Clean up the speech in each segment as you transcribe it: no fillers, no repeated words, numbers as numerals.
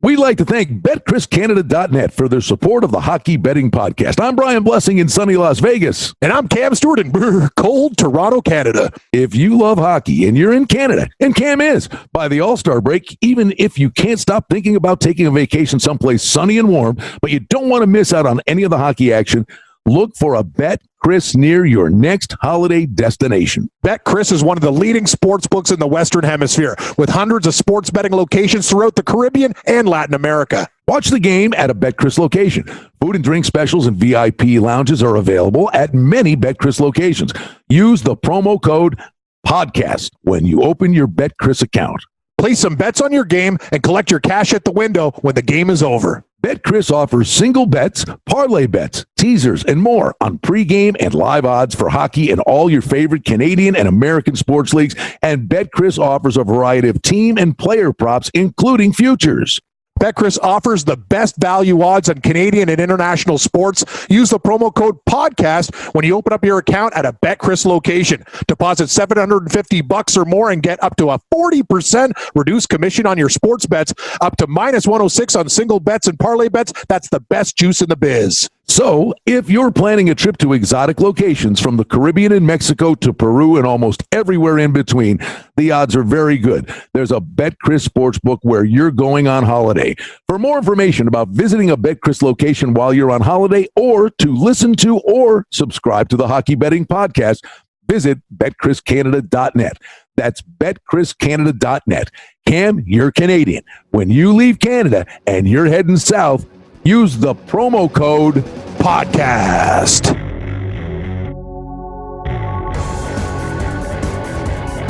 We'd like to thank BetChrisCanada.net for their support of the Hockey Betting Podcast. I'm Brian Blessing in sunny Las Vegas. And I'm Cam Stewart in cold Toronto, Canada. If you love hockey and you're in Canada, and Cam is, by the All-Star break, even if you can't stop thinking about taking a vacation someplace sunny and warm, but you don't want to miss out on any of the hockey action, look for a BetChris near your next holiday destination. BetChris is one of the leading sports books in the Western Hemisphere, with hundreds of sports betting locations throughout the Caribbean and Latin America. Watch the game at a BetChris location. Food and drink specials and VIP lounges are available at many BetChris locations. Use the promo code PODCAST when you open your BetChris account. Place some bets on your game and collect your cash at the window when the game is over. BetChris offers single bets, parlay bets, teasers, and more on pregame and live odds for hockey and all your favorite Canadian and American sports leagues. And BetChris offers a variety of team and player props, including futures. BetChris offers the best value odds on Canadian and international sports. Use the promo code PODCAST when you open up your account at a BetChris location. Deposit $750 or more and get up to a 40% reduced commission on your sports bets, up to minus 106 on single bets and parlay bets. That's the best juice in the biz. So, if you're planning a trip to exotic locations from the Caribbean and Mexico to Peru and almost everywhere in between, the odds are very good. There's a BetChris Sportsbook where you're going on holiday. For more information about visiting a BetChris location while you're on holiday, or to listen to or subscribe to the Hockey Betting Podcast, visit BetChrisCanada.net. That's BetChrisCanada.net. Cam, you're Canadian. When you leave Canada and you're heading south, use the promo code PODCAST.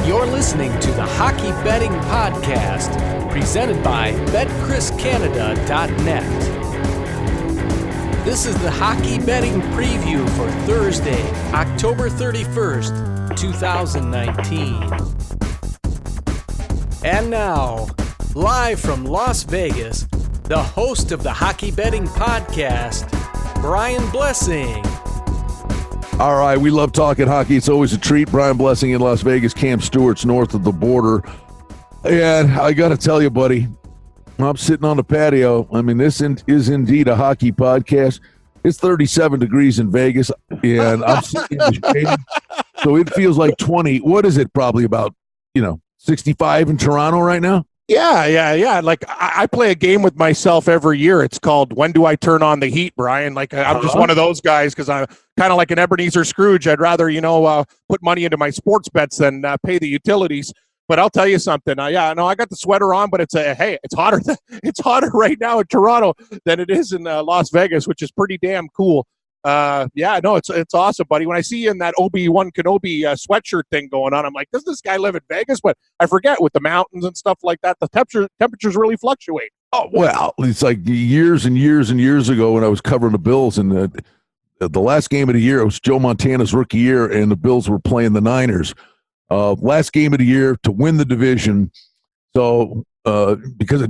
You're listening to the Hockey Betting Podcast, presented by BetChrisCanada.net. This is the Hockey Betting Preview for Thursday, October 31st, 2019. And now, live from Las Vegas, the host of the Hockey Betting Podcast, Brian Blessing. All right, we love talking hockey. It's always a treat. Brian Blessing in Las Vegas. Cam Stewart's north of the border. And I got to tell you, buddy, I'm sitting on the patio. I mean, this is indeed a hockey podcast. It's 37 degrees in Vegas, and I'm sitting in the shade. So it feels like 20. What is it? Probably about, 65 in Toronto right now? Yeah. Like, I play a game with myself every year. It's called When Do I Turn on the Heat, Brian? Like, I'm just one of those guys because I'm kind of like an Ebenezer Scrooge. I'd rather, put money into my sports bets than pay the utilities. But I'll tell you something. I got the sweater on, but it's hotter. It's hotter right now in Toronto than it is in Las Vegas, which is pretty damn cool. It's awesome, buddy. When I see you in that Obi-Wan Kenobi sweatshirt thing going on, I'm like, does this guy live in Vegas? But I forget, with the mountains and stuff like that, the temperatures really fluctuate. Oh, well, it's like years and years and years ago when I was covering the Bills, and the last game of the year, it was Joe Montana's rookie year, and the Bills were playing the Niners. Last game of the year to win the division. So because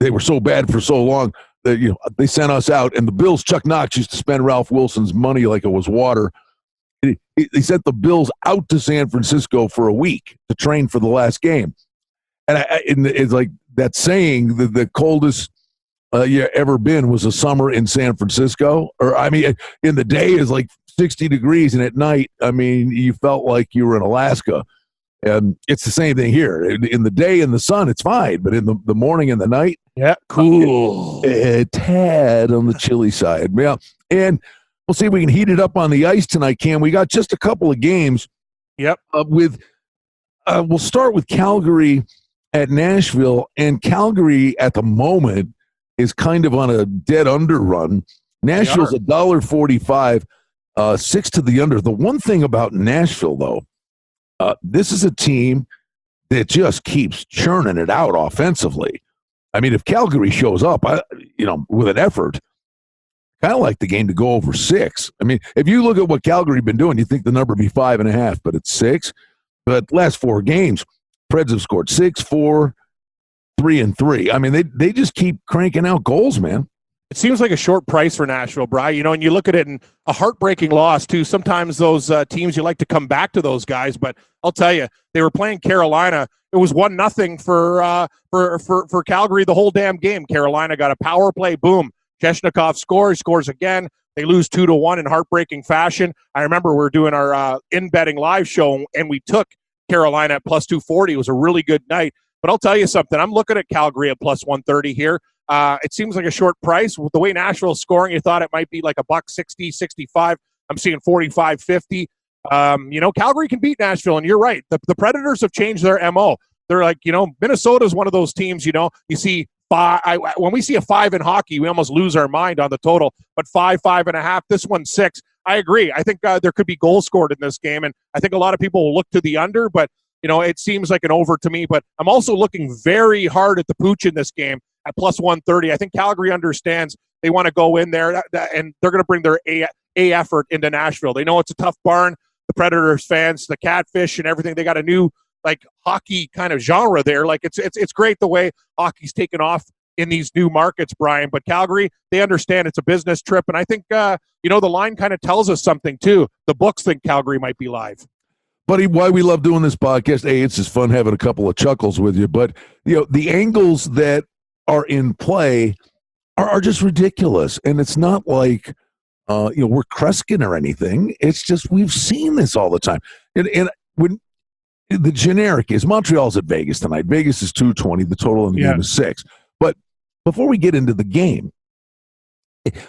they were so bad for so long, they sent us out, and the Bills, Chuck Knox used to spend Ralph Wilson's money like it was water. They sent the Bills out to San Francisco for a week to train for the last game. And it's like that saying, the coldest ever been was a summer in San Francisco. Or, I mean, in the day is like 60 degrees, and at night, I mean, you felt like you were in Alaska. And it's the same thing here. In the day, in the sun, it's fine. But in the morning and the night, cool. A tad on the chilly side. Yeah. And we'll see if we can heat it up on the ice tonight, Cam. We got just a couple of games. Yep. We'll start with Calgary at Nashville. And Calgary, at the moment, is kind of on a dead under run. Nashville's $1.45, 6 to the under. The one thing about Nashville, though, this is a team that just keeps churning it out offensively. I mean, if Calgary shows up, with an effort, kind of like the game to go over 6. I mean, if you look at what Calgary been doing, you think the number would be 5.5, but it's 6. But last 4 games, Preds have scored 6, 4, 3, and 3. I mean, they just keep cranking out goals, man. It seems like a short price for Nashville, Brian. You know, and you look at it in a heartbreaking loss too. Sometimes those teams, you like to come back to those guys, but I'll tell you, they were playing Carolina. It was 1-0 for Calgary the whole damn game. Carolina got a power play. Boom. Cheshnikov scores again. They lose 2-1 in heartbreaking fashion. I remember we were doing our in-betting live show, and we took Carolina at plus 240. It was a really good night. But I'll tell you something. I'm looking at Calgary at plus 130 here. It seems like a short price. With the way Nashville's scoring, you thought it might be like $1.60, 65. I'm seeing 45, 50. You know, Calgary can beat Nashville, and you're right. The Predators have changed their MO. They're like, you know, Minnesota's one of those teams, you know, you see when we see a 5 in hockey, we almost lose our mind on the total. But 5.5. This one's 6. I agree. I think there could be goals scored in this game, and I think a lot of people will look to the under, but, you know, it seems like an over to me. But I'm also looking very hard at the pooch in this game at plus 130. I think Calgary understands they want to go in there, and they're going to bring their A effort into Nashville. They know it's a tough barn. The Predators fans, the catfish and everything, they got a new like hockey kind of genre there. Like it's great the way hockey's taken off in these new markets, Brian. But Calgary, they understand it's a business trip, and I think you know, the line kind of tells us something too. The books think Calgary might be live. Buddy, why we love doing this podcast? Hey, it's just fun having a couple of chuckles with you. But you know, the angles that are in play are just ridiculous, and it's not like you know, we're Kreskin or anything. It's just we've seen this all the time, and when the generic is Montreal's at Vegas tonight. Vegas is 220. The total in the game is 6. But before we get into the game,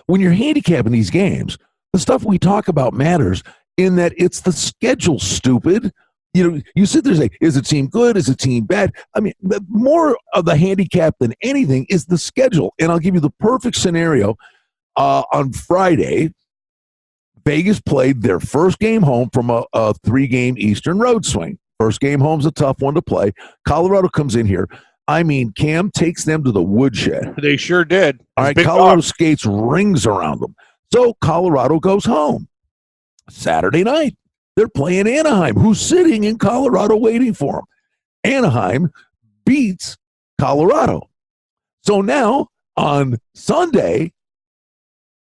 when you're handicapping these games, the stuff we talk about matters in that it's the schedule, stupid. You know, you sit there and say, is the team good? Is the team bad? I mean, more of the handicap than anything is the schedule. And I'll give you the perfect scenario. On Friday, Vegas played their first game home from a 3-game Eastern road swing. First game home's a tough one to play. Colorado comes in here. I mean, Cam takes them to the woodshed. They sure did. All right, Colorado skates rings around them. So Colorado goes home. Saturday night, they're playing Anaheim, who's sitting in Colorado waiting for them. Anaheim beats Colorado. So now on Sunday,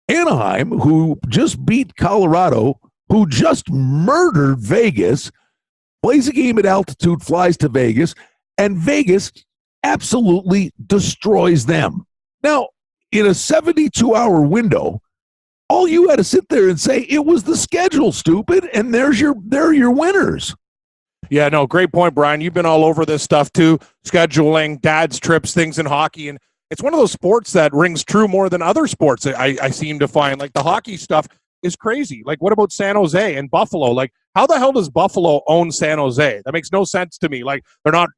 Anaheim, who just beat Colorado, who just murdered Vegas, plays a game at altitude, flies to Vegas, and Vegas absolutely destroys them. Now, in a 72-hour window, all you had to sit there and say, it was the schedule, stupid, and there are your winners. Yeah, no, great point, Brian. You've been all over this stuff too, scheduling, dad's trips, things in hockey, and it's one of those sports that rings true more than other sports. I seem to find, like, the hockey stuff is crazy. Like, what about San Jose and Buffalo? Like, how the hell does Buffalo own San Jose? That makes no sense to me. Like, they're not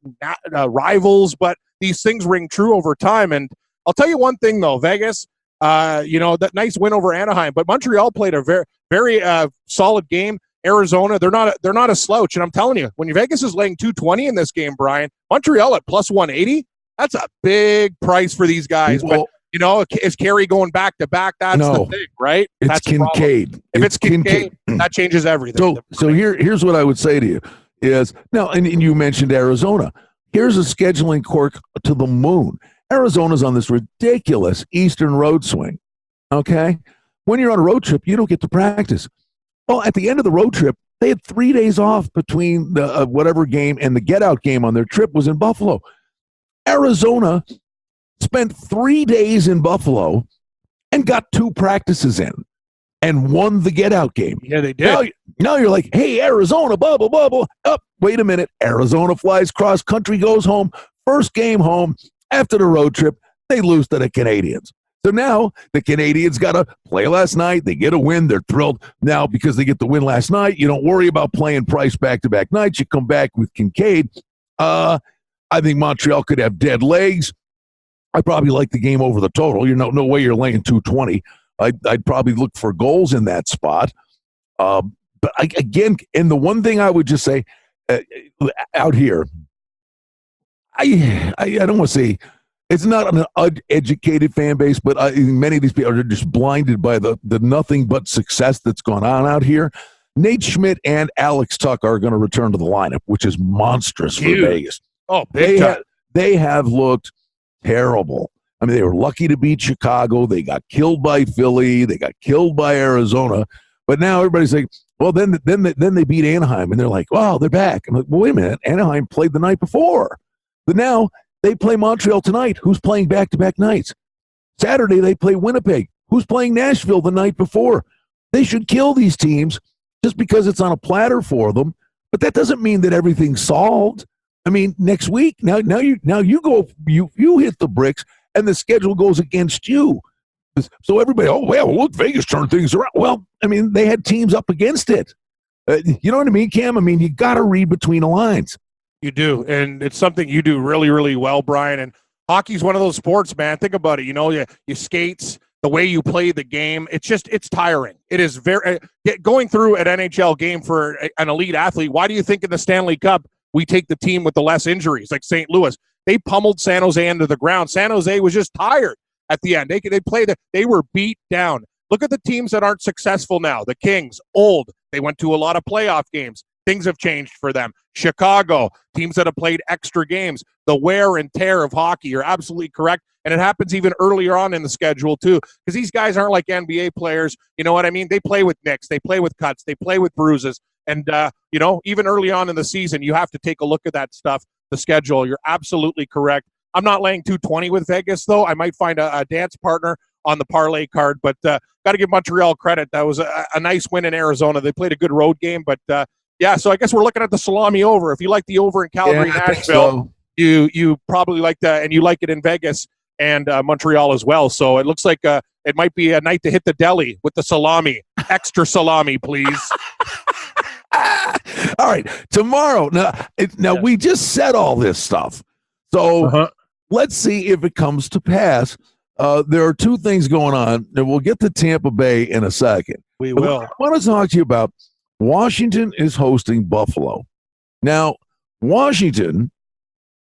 rivals, but these things ring true over time. And I'll tell you one thing, though, Vegas, you know, that nice win over Anaheim, but Montreal played a very, very solid game. Arizona, they're not a slouch. And I'm telling you, when Vegas is laying 220 in this game, Brian, Montreal at plus 180, that's a big price for these guys. Well, but, you know, is Carey going back to back? That's the thing, right? It's that's Kincaid. If it's Kincaid, that changes everything. So here's what I would say to you is, now, and you mentioned Arizona. Here's a scheduling quirk to the moon. Arizona's on this ridiculous Eastern road swing, okay? When you're on a road trip, you don't get to practice. Well, at the end of the road trip, they had 3 days off between the whatever game and the get-out game on their trip was in Buffalo. Arizona spent 3 days in Buffalo and got 2 practices in and won the get-out game. Yeah, they did. Now you're like, hey, Arizona, blah, blah, blah, blah. Oh, wait a minute. Arizona flies cross-country, goes home. First game home after the road trip, they lose to the Canadiens. So now the Canadiens got to play last night. They get a win. They're thrilled. Now, because they get the win last night, you don't worry about playing Price back-to-back nights. You come back with Kincaid. I think Montreal could have dead legs. I probably like the game over the total. No way you're laying 220. I'd probably look for goals in that spot. But again, and the one thing I would just say out here, I don't want to say it's not an uneducated fan base, but many of these people are just blinded by the nothing but success that's gone on out here. Nate Schmidt and Alex Tuck are going to return to the lineup, which is monstrous for Vegas. Oh, big time. They have looked terrible. I mean, they were lucky to beat Chicago. They got killed by Philly. They got killed by Arizona. But now everybody's like, well, then they beat Anaheim, and they're like, wow, they're back. I'm like, well, wait a minute. Anaheim played the night before. But now they play Montreal tonight, who's playing back-to-back nights. Saturday, they play Winnipeg, who's playing Nashville the night before. They should kill these teams just because it's on a platter for them. But that doesn't mean that everything's solved. I mean, next week, now you go, you hit the bricks, and the schedule goes against you. So everybody, oh, well, look, Vegas turned things around. Well, I mean, they had teams up against it. You know what I mean, Cam? I mean, you got to read between the lines. You do, and it's something you do really, really well, Brian. And hockey's one of those sports, man. Think about it. You know, you skates, the way you play the game, it's tiring. It is very going through an NHL game for an elite athlete. Why do you think in the Stanley Cup we take the team with the less injuries, like St. Louis? They pummeled San Jose into the ground. San Jose was just tired at the end. They were beat down. Look at the teams that aren't successful now. The Kings, old. They went to a lot of playoff games. Things have changed for them. Chicago, teams that have played extra games. The wear and tear of hockey, you're absolutely correct. And it happens even earlier on in the schedule, too, because these guys aren't like NBA players. You know what I mean? They play with nicks. They play with cuts. They play with bruises. And, you know, even early on in the season, you have to take a look at that stuff, the schedule. You're absolutely correct. I'm not laying 220 with Vegas, though. I might find a dance partner on the parlay card, but got to give Montreal credit. That was a nice win in Arizona. They played a good road game, but yeah, so I guess we're looking at the salami over. If you like the over in Calgary, Nashville, you probably like that, and you like it in Vegas and Montreal as well. So it looks like it might be a night to hit the deli with the salami. Extra salami, please. All right, tomorrow. Now we just said all this stuff, so let's see if it comes to pass. There are two things going on, and we'll get to Tampa Bay in a second. We will. I want to talk to you about Washington is hosting Buffalo. Now, Washington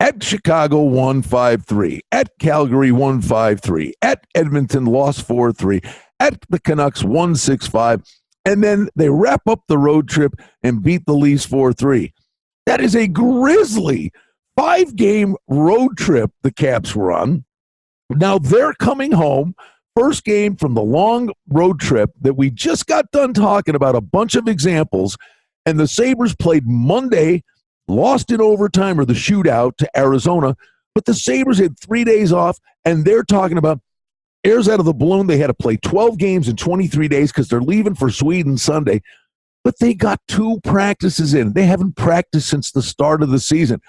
at Chicago won 5-3, at Calgary won 5-3, at Edmonton lost 4-3, at the Canucks won 6-5, and then they wrap up the road trip and beat the Leafs 4-3. That is a grisly 5-game road trip the Caps were on. Now they're coming home. First game from the long road trip that we just got done talking about, a bunch of examples, and the Sabres played Monday, lost in overtime or the shootout to Arizona, but the Sabres had 3 days off, and they're talking about airs out of the balloon. They had to play 12 games in 23 days because they're leaving for Sweden Sunday, but they got 2 practices in. They haven't practiced since the start of the season.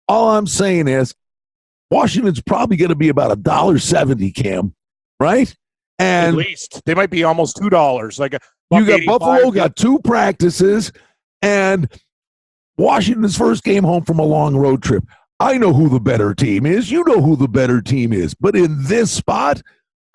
All I'm saying is Washington's probably going to be about $1.70, Cam. Right? And at least they might be almost $2. Like you got Buffalo got 2 practices, and Washington's first game home from a long road trip. I know who the better team is. You know who the better team is. But in this spot,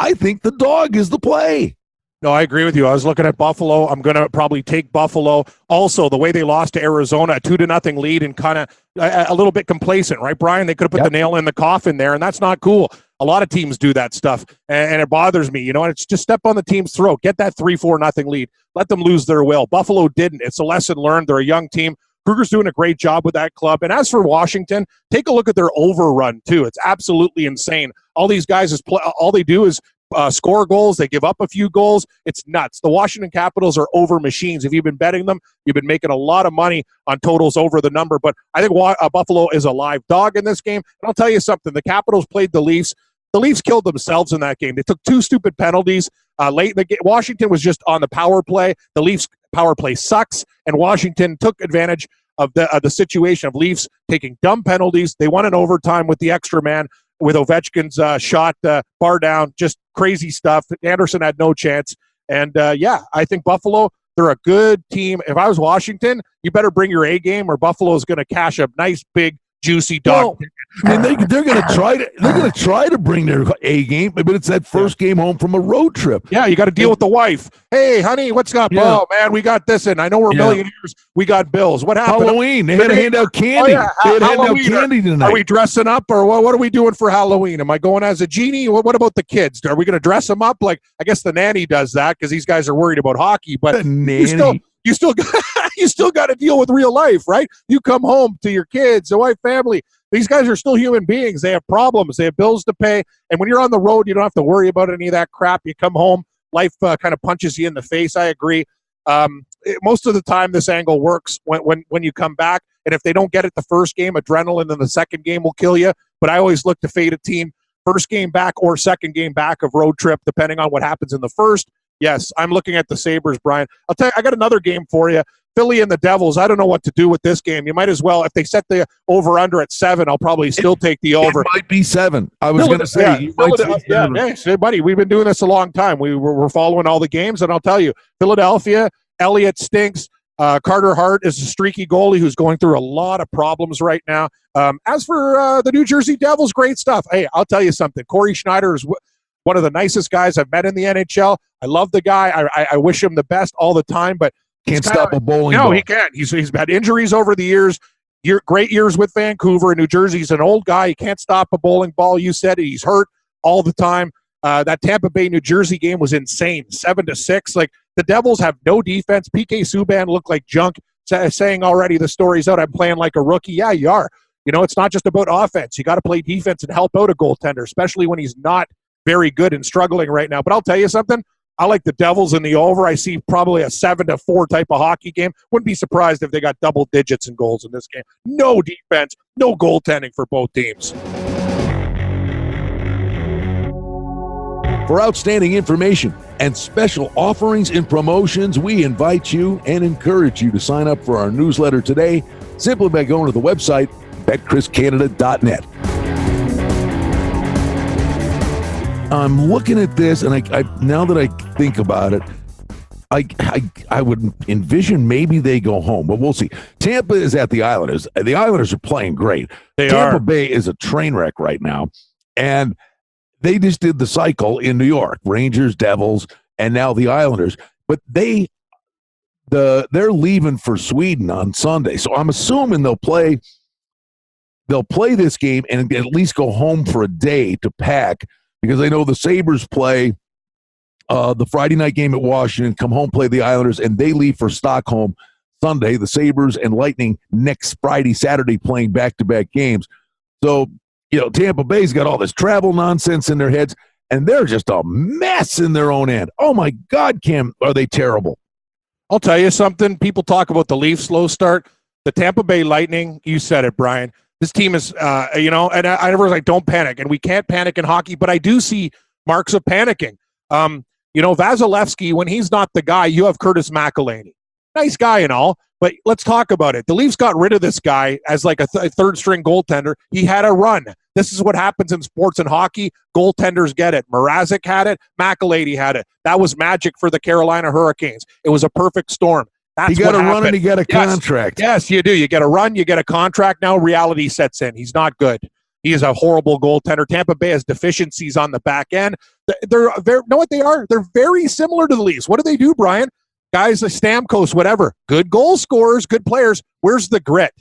I think the dog is the play. No, I agree with you. I was looking at Buffalo. I'm going to probably take Buffalo. Also, the way they lost to Arizona, a 2-0 lead, and kind of a little bit complacent, right, Brian? They could have put the nail in the coffin there, and that's not cool. A lot of teams do that stuff, and it bothers me. You know, it's just step on the team's throat. Get that 3-4-0 lead. Let them lose their will. Buffalo didn't. It's a lesson learned. They're a young team. Kruger's doing a great job with that club. And as for Washington, take a look at their overrun, too. It's absolutely insane. All these guys, all they do is score goals. They give up a few goals. It's nuts. The Washington Capitals are over machines. If you've been betting them, you've been making a lot of money on totals over the number. But I think Buffalo is a live dog in this game. And I'll tell you something. The Capitals played the Leafs. The Leafs killed themselves in that game. They took 2 stupid penalties late in the game. Washington was just on the power play. The Leafs' power play sucks, and Washington took advantage of the situation of Leafs taking dumb penalties. They won in overtime with the extra man, with Ovechkin's shot bar down. Just crazy stuff. Anderson had no chance. And, yeah, I think Buffalo, they're a good team. If I was Washington, you better bring your A game, or Buffalo is going to cash a nice, big, juicy dog. Well, I mean, they're going to try to bring their A game, but it's that first game home from a road trip. Yeah, you got to deal with the wife. Hey, honey, what's up? Yeah. Oh man, we got this, and I know we're millionaires. We got bills. What happened? Halloween. They had to hand out candy. Oh, yeah. They had to hand out candy tonight. Are we dressing up, or what are we doing for Halloween? Am I going as a genie? What about the kids? Are we going to dress them up? Like, I guess the nanny does that because these guys are worried about hockey. But the nanny. You still got to deal with real life, right? You come home to your kids, the wife, family. These guys are still human beings. They have problems. They have bills to pay. And when you're on the road, you don't have to worry about any of that crap. You come home, life kind of punches you in the face. I agree. Most of the time, this angle works when you come back. And if they don't get it the first game, adrenaline in the second game will kill you. But I always look to fade a team first game back or second game back of road trip, depending on what happens in the first. Yes, I'm looking at the Sabres, Brian. I'll tell you, I got another game for you. Philly and the Devils. I don't know what to do with this game. You might as well, if they set the over-under at 7, I'll probably still take the over. It might be 7. I was going to say, hey, buddy, we've been doing this a long time. We're following all the games, and I'll tell you, Philadelphia, Elliott stinks. Carter Hart is a streaky goalie who's going through a lot of problems right now. As for the New Jersey Devils, great stuff. Hey, I'll tell you something. Corey Schneider is one of the nicest guys I've met in the NHL. I love the guy. I wish him the best all the time, but can't stop a bowling ball. No, he can't. He's had injuries over the years. Great years with Vancouver and New Jersey. He's an old guy. He can't stop a bowling ball. You said it. He's hurt all the time. That Tampa Bay, New Jersey game was insane. 7-6. Like, the Devils have no defense. PK Subban looked like junk, saying already the story's out. I'm playing like a rookie. Yeah, you are. You know, it's not just about offense. You got to play defense and help out a goaltender, especially when he's not very good and struggling right now. But I'll tell you something. I like the Devils in the over. I see probably a 7-4 type of hockey game. Wouldn't be surprised if they got double digits in goals in this game. No defense, no goaltending for both teams. For outstanding information and special offerings and promotions, we invite you and encourage you to sign up for our newsletter today simply by going to the website betchriscanada.net. I'm looking at this, and I now that I think about it, I would envision maybe they go home, but we'll see. Tampa is at the Islanders. The Islanders are playing great. Tampa Bay is a train wreck right now, and they just did the cycle in New York: Rangers, Devils, and now the Islanders. But they're leaving for Sweden on Sunday, so I'm assuming they'll play this game and at least go home for a day to pack. Because I know the Sabres play the Friday night game at Washington, come home, play the Islanders, and they leave for Stockholm Sunday. The Sabres and Lightning next Friday, Saturday playing back-to-back games. So, you know, Tampa Bay's got all this travel nonsense in their heads, and they're just a mess in their own end. Oh, my God, Cam, are they terrible. I'll tell you something. People talk about the Leafs' slow start. The Tampa Bay Lightning, you said it, Brian. This team is, and I was like, don't panic. And we can't panic in hockey, but I do see marks of panicking. Vasilevsky, when he's not the guy, you have Curtis McElhinney. Nice guy and all, but let's talk about it. The Leafs got rid of this guy as like a third-string goaltender. He had a run. This is what happens in sports and hockey. Goaltenders get it. Mrazek had it. McElhinney had it. That was magic for the Carolina Hurricanes. It was a perfect storm. That's you got to run and you get a contract. Yes, you do. You get a run, you get a contract. Now reality sets in. He's not good. He is a horrible goaltender. Tampa Bay has deficiencies on the back end. They're know what they are? They're very similar to the Leafs. What do they do, Brian? Guys like Stamkos, whatever. Good goal scorers, good players. Where's the grit?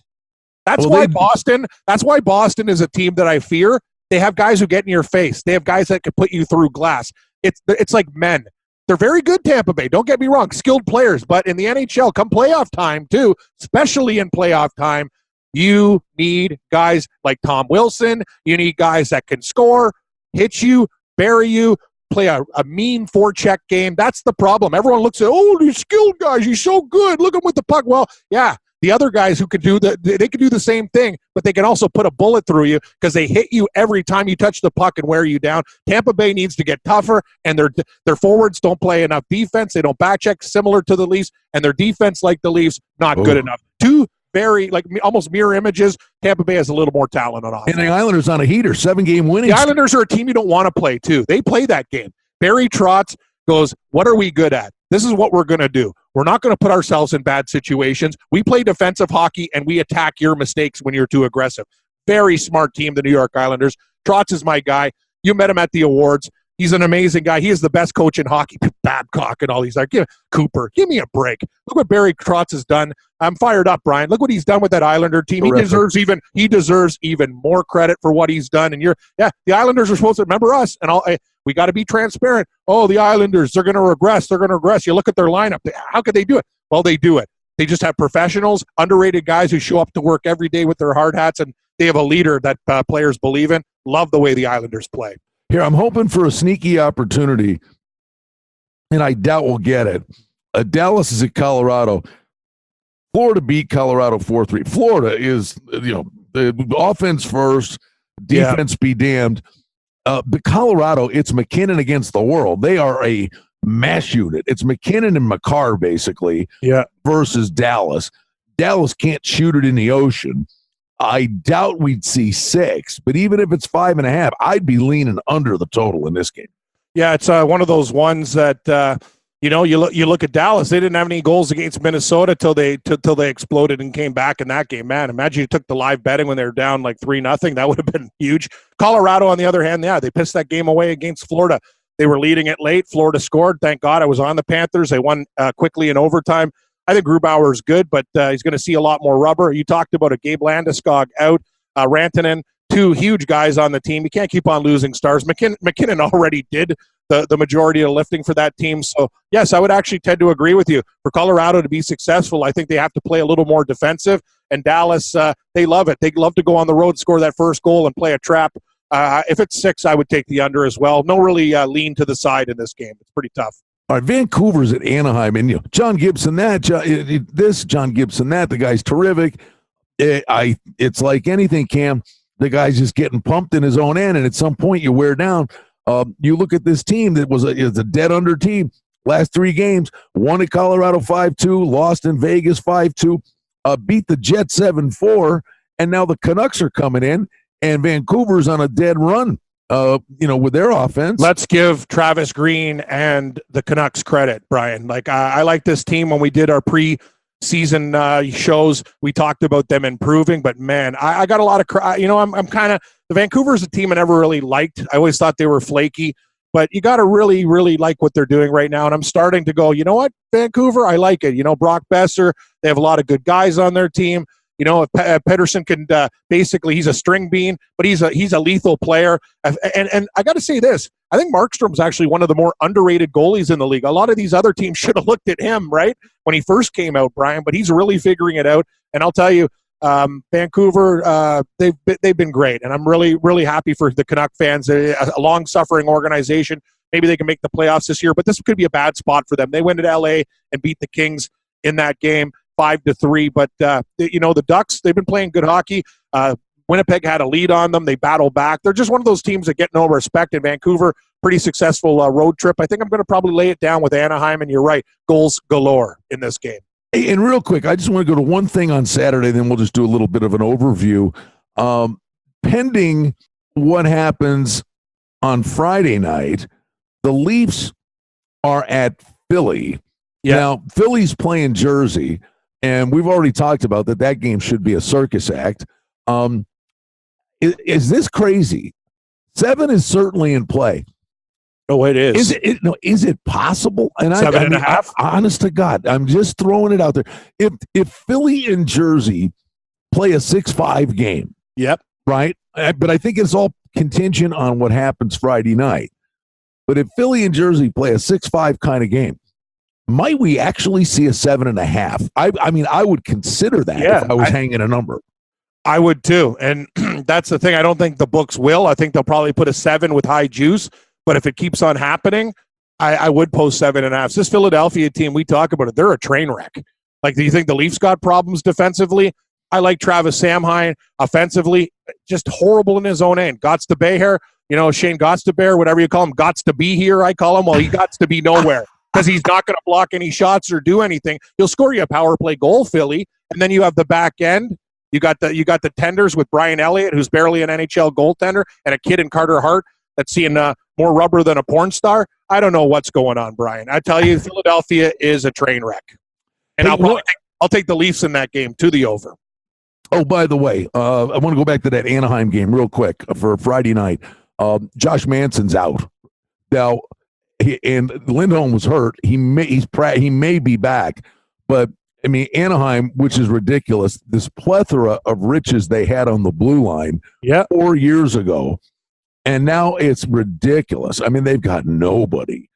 That's why Boston is a team that I fear. They have guys who get in your face. They have guys that can put you through glass. It's like men. They're very good, Tampa Bay. Don't get me wrong. Skilled players. But in the NHL, come playoff time, too, especially in playoff time, you need guys like Tom Wilson. You need guys that can score, hit you, bury you, play a mean forecheck game. That's the problem. Everyone looks at, these skilled guys. He's so good. Look at him with the puck. Well, yeah. The other guys who could do they could do the same thing, but they can also put a bullet through you because they hit you every time you touch the puck and wear you down. Tampa Bay needs to get tougher, and their forwards don't play enough defense. They don't back check, similar to the Leafs, and their defense, like the Leafs, not good enough. Two very, almost mirror images. Tampa Bay has a little more talent on offense. And the Islanders on a heater, 7-game winning. The Islanders are a team you don't want to play, too. They play that game. Barry Trotz goes, what are we good at? This is what we're going to do. We're not going to put ourselves in bad situations. We play defensive hockey, and we attack your mistakes when you're too aggressive. Very smart team, the New York Islanders. Trotz is my guy. You met him at the awards. He's an amazing guy. He is the best coach in hockey. Babcock and all these. Cooper, give me a break. Look what Barry Trotz has done. I'm fired up, Brian. Look what he's done with that Islander team. He deserves even more credit for what he's done. And the Islanders are supposed to remember us. And we got to be transparent. Oh, the Islanders, they're going to regress. They're going to regress. You look at their lineup. How could they do it? Well, they do it. They just have professionals, underrated guys who show up to work every day with their hard hats, and they have a leader that players believe in. Love the way the Islanders play. Here, I'm hoping for a sneaky opportunity, and I doubt we'll get it. Dallas is at Colorado. Florida beat Colorado 4-3. Florida is, the offense first, defense be damned. But Colorado, it's McKinnon against the world. They are a mash unit. It's McKinnon and McCarr, basically, versus Dallas. Dallas can't shoot it in the ocean. I doubt we'd see 6, but even if it's 5.5, I'd be leaning under the total in this game. Yeah, it's one of those ones that you look at Dallas. They didn't have any goals against Minnesota till they exploded and came back in that game. Man, imagine you took the live betting when they were down like 3-0. That would have been huge. Colorado, on the other hand, they pissed that game away against Florida. They were leading it late. Florida scored. Thank God I was on the Panthers. They won quickly in overtime. I think Grubauer is good, but he's going to see a lot more rubber. You talked about a Gabe Landeskog out, Rantanen, 2 huge guys on the team. You can't keep on losing stars. McKinnon already did the majority of the lifting for that team. So, yes, I would actually tend to agree with you. For Colorado to be successful, I think they have to play a little more defensive. And Dallas, they love it. They love to go on the road, score that first goal, and play a trap. If it's 6, I would take the under as well. No really lean to the side in this game. It's pretty tough. All right, Vancouver's at Anaheim, and John Gibson that, John Gibson that. The guy's terrific. It's like anything, Cam. The guy's just getting pumped in his own end, and at some point you wear down. You look at this team that is a dead under team. Last 3 games, won at Colorado 5-2, lost in Vegas 5-2, beat the Jets 7-4, and now the Canucks are coming in, and Vancouver's on a dead run. With their offense. Let's give Travis Green and the Canucks credit, Brian. Like I like this team. When we did our pre-season shows, we talked about them improving. But man, I got a lot of. I'm kind of the Vancouver's a team I never really liked. I always thought they were flaky. But you got to really, really like what they're doing right now. And I'm starting to go, you know what, Vancouver, I like it. Brock Besser, they have a lot of good guys on their team. If Pedersen can basically, he's a string bean, but he's a lethal player. And I got to say this, I think Markstrom's actually one of the more underrated goalies in the league. A lot of these other teams should have looked at him, right, when he first came out, Brian, but he's really figuring it out. And I'll tell you, Vancouver, they've been great. And I'm really, really happy for the Canuck fans, a long-suffering organization. Maybe they can make the playoffs this year, but this could be a bad spot for them. They went to L.A. and beat the Kings in that game. 5-3, but the Ducks, they've been playing good hockey. Winnipeg had a lead on them. They battled back. They're just one of those teams that get no respect. In Vancouver, pretty successful road trip. I think I'm going to probably lay it down with Anaheim, and you're right, goals galore in this game. Hey, and real quick, I just want to go to one thing on Saturday, then we'll just do a little bit of an overview. Pending what happens on Friday night, the Leafs are at Philly. Yeah. Now, Philly's playing Jersey. And we've already talked about that game should be a circus act. Is this crazy? 7 is certainly in play. Oh, it is. Is it possible? And 7.5? Honest to God, I'm just throwing it out there. If Philly and Jersey play a 6-5 game, yep, right? But I think it's all contingent on what happens Friday night. But if Philly and Jersey play a 6-5 kind of game, might we actually see a 7.5? I mean, I would consider that if I was hanging a number. I would too. And that's the thing. I don't think the books will. I think they'll probably put a 7 with high juice. But if it keeps on happening, I would post 7.5. This Philadelphia team, we talk about it, they're a train wreck. Like, do you think the Leafs got problems defensively? I like Travis Samheim offensively, just horrible in his own end. Gots to Bear, Shane Gots to Bear, whatever you call him, Gots to be here, I call him. Well, he gots to be nowhere. Because he's not going to block any shots or do anything. He'll score you a power play goal, Philly, and then you have the back end. You got the tenders with Brian Elliott, who's barely an NHL goaltender, and a kid in Carter Hart that's seeing more rubber than a porn star. I don't know what's going on, Brian. I tell you, Philadelphia is a train wreck, and I'll take the Leafs in that game to the over. Oh, by the way, I want to go back to that Anaheim game real quick for Friday night. Josh Manson's out now. And Lindholm was hurt. He may be back, but I mean Anaheim, which is ridiculous. This plethora of riches they had on the blue line 4 years ago, and now it's ridiculous. I mean they've got nobody.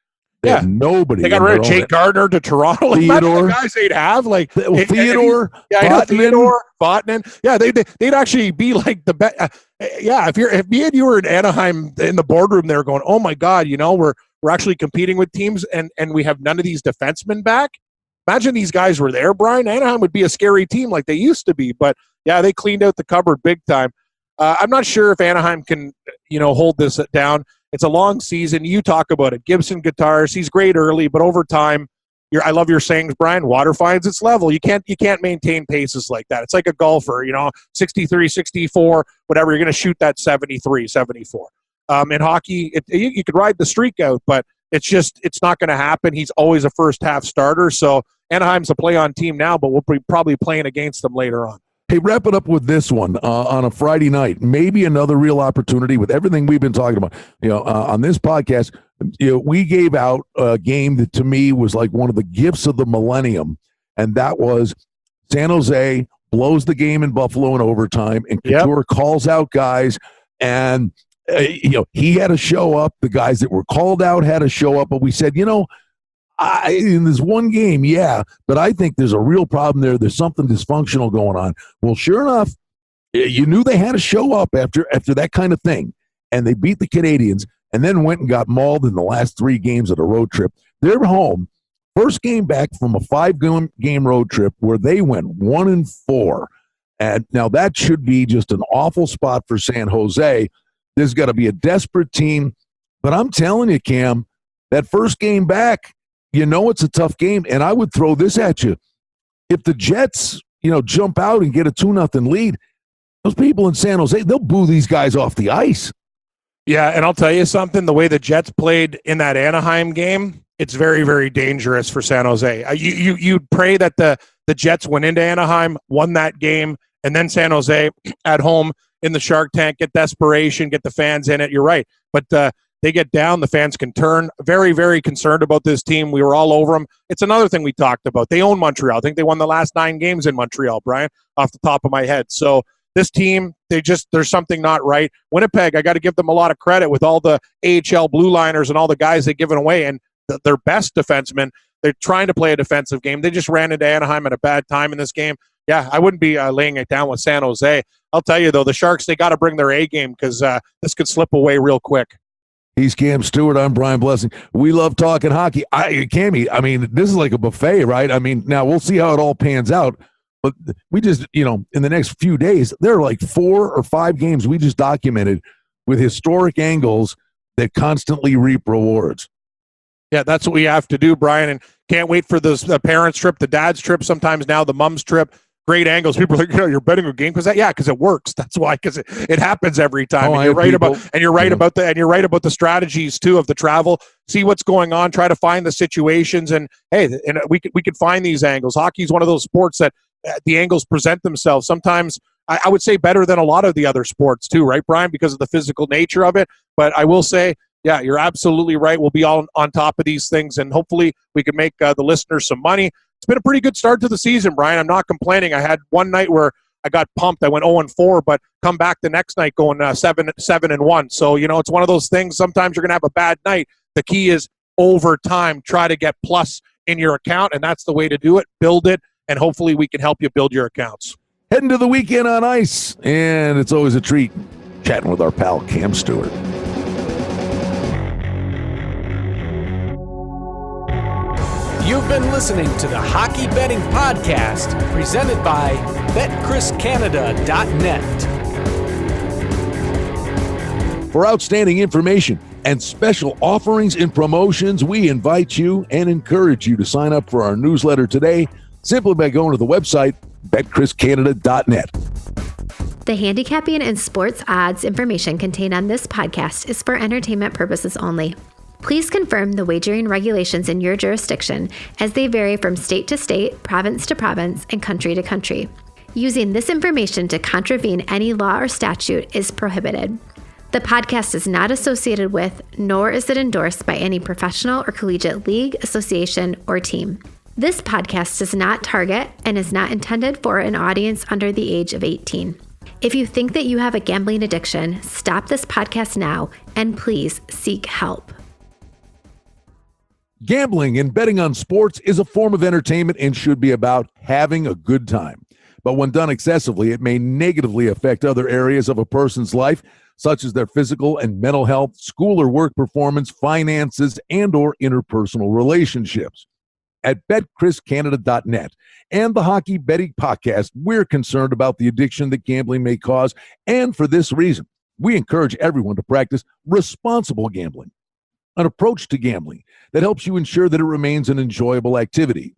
They have nobody. They got rid of Jake Gardner to Toronto. Like, Theodore. the guys they'd have. Like, Theodore. I know Theodore, Vatanen. Yeah, they'd actually be like the best. If me and you were in Anaheim in the boardroom, they're going, oh my God, we're actually competing with teams and we have none of these defensemen back. Imagine these guys were there, Brian. Anaheim would be a scary team like they used to be. But yeah, they cleaned out the cupboard big time. I'm not sure if Anaheim can, hold this down. It's a long season. You talk about it. Gibson guitars. He's great early, but over time, I love your sayings, Brian. Water finds its level. You can't maintain paces like that. It's like a golfer, 63, 64, whatever. You're going to shoot that 73, 74. In hockey, you could ride the streak out, but it's not going to happen. He's always a first half starter. So Anaheim's a play on team now, but we'll be probably playing against them later on. Hey, wrap it up with this one on a Friday night. Maybe another real opportunity with everything we've been talking about. On this podcast, we gave out a game that to me was like one of the gifts of the millennium, and that was San Jose blows the game in Buffalo in overtime, and Couture calls out guys, and he had to show up. The guys that were called out had to show up, but we said, in this one game, but I think there's a real problem there. There's something dysfunctional going on. Well, sure enough, you knew they had to show up after that kind of thing, and they beat the Canadiens and then went and got mauled in the last 3 games of the road trip. They're home. First game back from a 5-game road trip where they went 1-4. And now that should be just an awful spot for San Jose. There's got to be a desperate team. But I'm telling you, Cam, that first game back, it's a tough game, and I would throw this at you. If the Jets, jump out and get a 2-0 lead, those people in San Jose, they'll boo these guys off the ice. Yeah, and I'll tell you something. The way the Jets played in that Anaheim game, it's very, very dangerous for San Jose. You'd pray that the Jets went into Anaheim, won that game, and then San Jose at home in the Shark Tank, get desperation, get the fans in it. You're right. But they get down, the fans can turn. Very, very concerned about this team. We were all over them. It's another thing we talked about. They own Montreal. I think they won the last 9 games in Montreal, Brian, off the top of my head. So this team, there's something not right. Winnipeg, I got to give them a lot of credit with all the AHL blue liners and all the guys they've given away. And their best defensemen, they're trying to play a defensive game. They just ran into Anaheim at a bad time in this game. Yeah, I wouldn't be laying it down with San Jose. I'll tell you, though, the Sharks, they got to bring their A game because this could slip away real quick. He's Cam Stewart. I'm Brian Blessing. We love talking hockey. Cammy, this is like a buffet, right? Now we'll see how it all pans out. But we just, in the next few days, there are like 4 or 5 games we just documented with historic angles that constantly reap rewards. Yeah, that's what we have to do, Brian. And can't wait for the parents' trip, the dad's trip, sometimes now the mom's trip. Great angles. People are like, you're betting a game because it works. That's why, because it happens every time. And you're right about the strategies too of the travel. See what's going on. Try to find the situations, and we could find these angles. Hockey is one of those sports that the angles present themselves sometimes. I would say better than a lot of the other sports too, right, Brian? Because of the physical nature of it. But I will say, yeah, you're absolutely right. We'll be all on top of these things, and hopefully we can make the listeners some money. It's been a pretty good start to the season, Brian. I'm not complaining. I had one night where I got pumped. I went 0-4, but come back the next night going 7-1. So, it's one of those things. Sometimes you're going to have a bad night. The key is over time, try to get plus in your account, and that's the way to do it. Build it, and hopefully we can help you build your accounts. Heading to the weekend on ice, and it's always a treat chatting with our pal Cam Stewart. You've been listening to the Hockey Betting Podcast, presented by BetChrisCanada.net. For outstanding information and special offerings and promotions, we invite you and encourage you to sign up for our newsletter today simply by going to the website, BetChrisCanada.net. The handicapping and sports odds information contained on this podcast is for entertainment purposes only. Please confirm the wagering regulations in your jurisdiction as they vary from state to state, province to province, and country to country. Using this information to contravene any law or statute is prohibited. The podcast is not associated with, nor is it endorsed by any professional or collegiate league, association, or team. This podcast does not target and is not intended for an audience under the age of 18. If you think that you have a gambling addiction, stop this podcast now and please seek help. Gambling and betting on sports is a form of entertainment and should be about having a good time. But when done excessively, it may negatively affect other areas of a person's life, such as their physical and mental health, school or work performance, finances, and or interpersonal relationships. At BetChrisCanada.net and the Hockey Betting Podcast, we're concerned about the addiction that gambling may cause, and for this reason, we encourage everyone to practice responsible gambling, an approach to gambling that helps you ensure that it remains an enjoyable activity.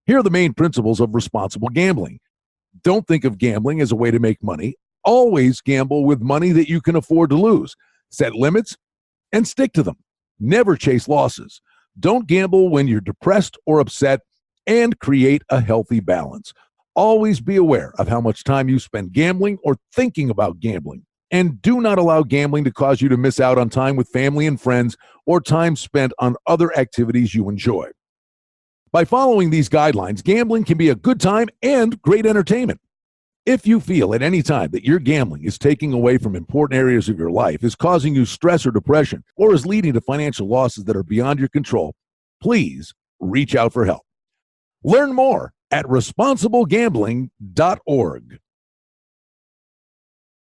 Here are the main principles of responsible gambling. Don't think of gambling as a way to make money. Always gamble with money that you can afford to lose. Set limits and stick to them. Never chase losses. Don't gamble when you're depressed or upset, and create a healthy balance. Always be aware of how much time you spend gambling or thinking about gambling. And do not allow gambling to cause you to miss out on time with family and friends or time spent on other activities you enjoy. By following these guidelines, gambling can be a good time and great entertainment. If you feel at any time that your gambling is taking away from important areas of your life, is causing you stress or depression, or is leading to financial losses that are beyond your control, please reach out for help. Learn more at responsiblegambling.org.